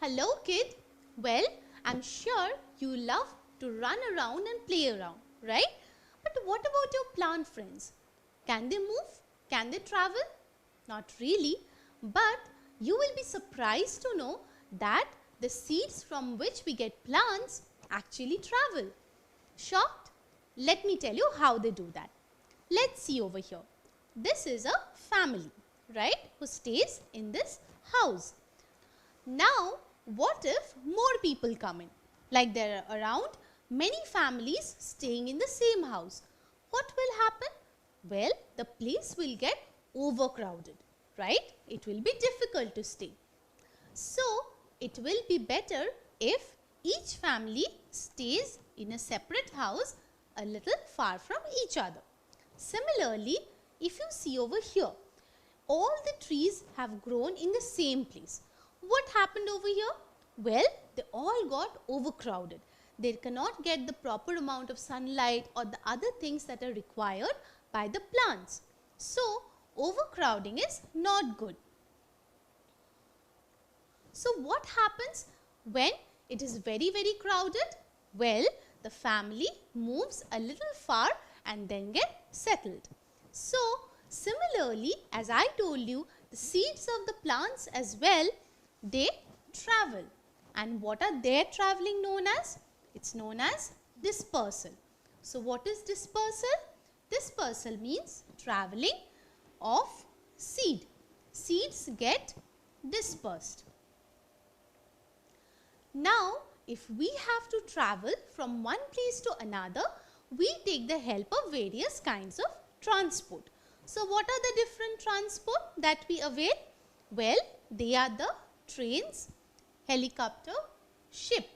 Hello kid. Well, I'm sure you love to run around and play around, right? But what about your plant friends? Can they move? Can they travel? Not really, but you will be surprised to know that the seeds from which we get plants actually travel. Shocked? Let me tell you how they do that. Let's see over here. This is a family, right, who stays in this house. Now, what if more people come in? Like there are around many families staying in the same house. What will happen? Well, the place will get overcrowded, right? It will be difficult to stay. So, it will be better if each family stays in a separate house a little far from each other. Similarly, if you see over here, all the trees have grown in the same place. What happened over here? Well, they all got overcrowded. They cannot get the proper amount of sunlight or the other things that are required by the plants. So, overcrowding is not good. So, what happens when it is very crowded? Well, the family moves a little far and then get settled. So, similarly, as I told you, the seeds of the plants as well, they travel. And what are their traveling known as? It's known as dispersal. So, what is dispersal? Dispersal means traveling of seed. Seeds get dispersed. Now, if we have to travel from one place to another, we take the help of various kinds of transport. So, what are the different transport that we avail? Well, they are the trains, helicopter, ship,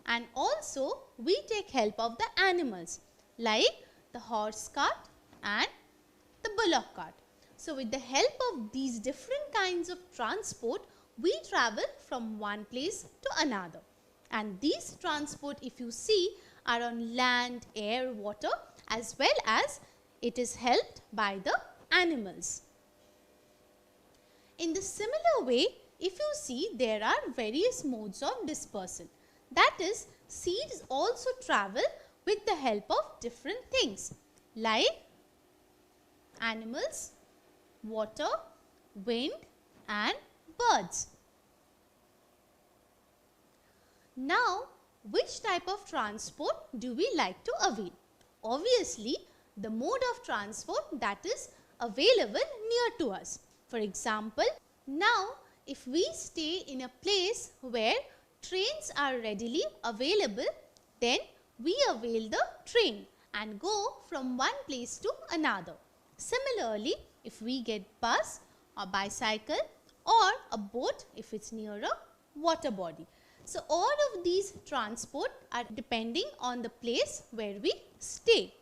and also we take help of the animals like the horse cart and the bullock cart. So, with the help of these different kinds of transport, we travel from one place to another. And these transport, if you see, are on land, air, water, as well as it is helped by the animals. In the similar way, if you see, there are various modes of dispersal. That is, seeds also travel with the help of different things like animals, water, wind and birds. Now, which type of transport do we like to avail? Obviously, the mode of transport that is available near to us. For example, now if we stay in a place where trains are readily available, then we avail the train and go from one place to another. Similarly, if we get bus or bicycle or a boat if it's near a water body. So, all of these transport are depending on the place where we stay.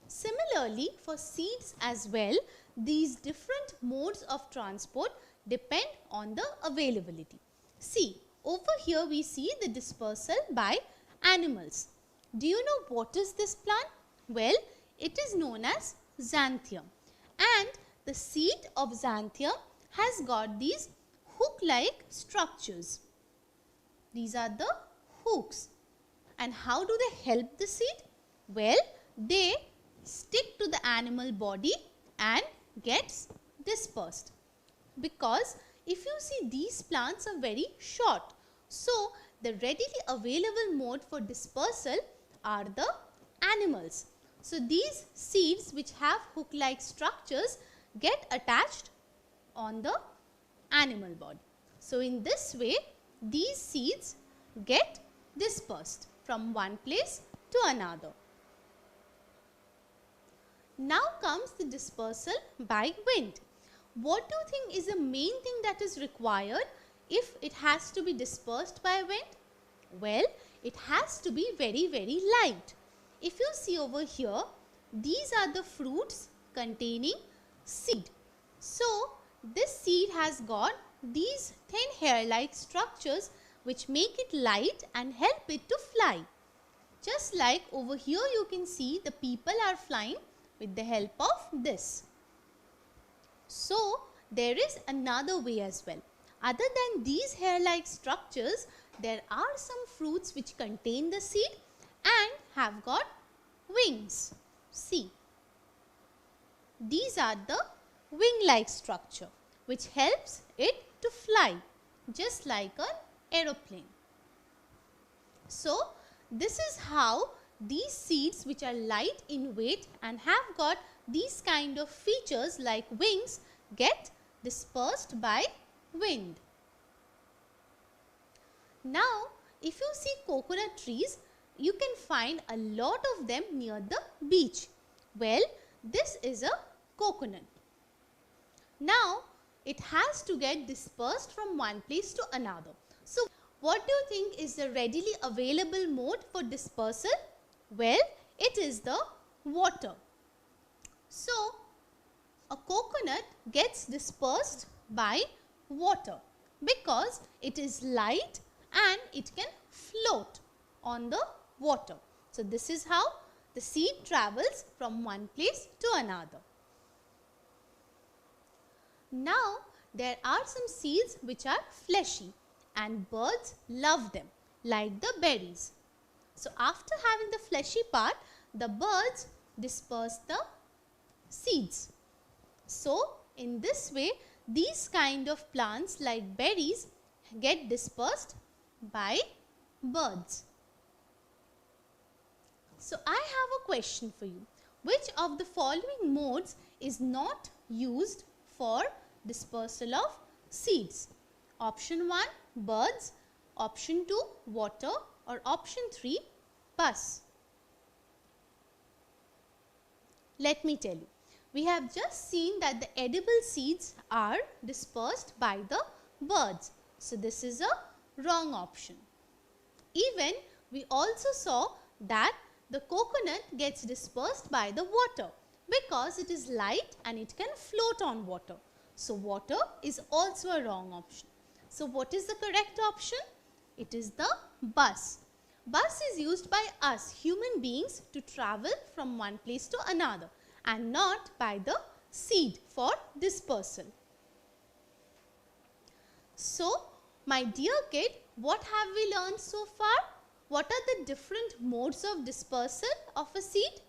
Similarly, for seeds as well, these different modes of transport depend on the availability. See, over here we see the dispersal by animals. Do you know what is this plant? Well, it is known as xanthium, and the seed of xanthium has got these hook-like structures. These are the hooks. And how do they help the seed? Well, they stick to the animal body and gets dispersed. Because if you see, these plants are very short. So, the readily available mode for dispersal are the animals. So, these seeds which have hook-like structures get attached on the animal body. So, in this way, these seeds get dispersed from one place to another. Now comes the dispersal by wind. What do you think is the main thing that is required if it has to be dispersed by wind? Well, it has to be very light. If you see over here, these are the fruits containing seed. So, this seed has got these thin hair-like structures which make it light and help it to fly. Just like over here you can see the people are flying with the help of this. So, there is another way as well. Other than these hair-like structures, there are some fruits which contain the seed and have got wings. See, these are the wing-like structure which helps it to fly just like an aeroplane. So, this is how these seeds which are light in weight and have got these kind of features like wings get dispersed by wind. Now, if you see coconut trees, you can find a lot of them near the beach. Well, this is a coconut. Now, it has to get dispersed from one place to another. So, what do you think is the readily available mode for dispersal? Well, it is the water. So, a coconut gets dispersed by water because it is light and it can float on the water. So, this is how the seed travels from one place to another. Now, there are some seeds which are fleshy and birds love them like the berries. So, after having the fleshy part, the birds disperse the seeds. So, in this way, these kind of plants like berries get dispersed by birds. So, I have a question for you. Which of the following modes is not used for dispersal of seeds? Option 1, birds. Option 2, water. Or option 3, bus. Let me tell you. We have just seen that the edible seeds are dispersed by the birds. So, this is a wrong option. Even we also saw that the coconut gets dispersed by the water because it is light and it can float on water. So, water is also a wrong option. So, what is the correct option? It is the bus. Bus is used by us human beings to travel from one place to another and not by the seed for dispersal. So, my dear kid, what have we learned so far? What are the different modes of dispersal of a seed?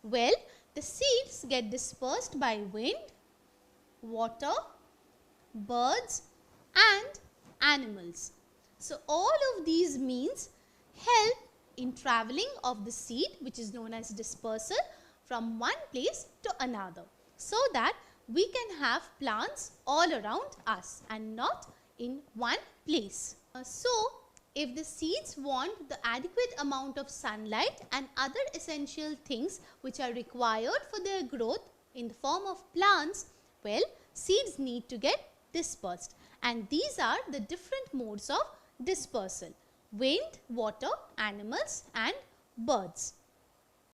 Well, the seeds get dispersed by wind, water, birds and animals. So, all of these means help in travelling of the seed, which is known as dispersal, from one place to another, so that we can have plants all around us and not in one place. So, if the seeds want the adequate amount of sunlight and other essential things which are required for their growth in the form of plants, well, seeds need to get dispersed, and these are the different modes of dispersal: wind, water, animals and birds.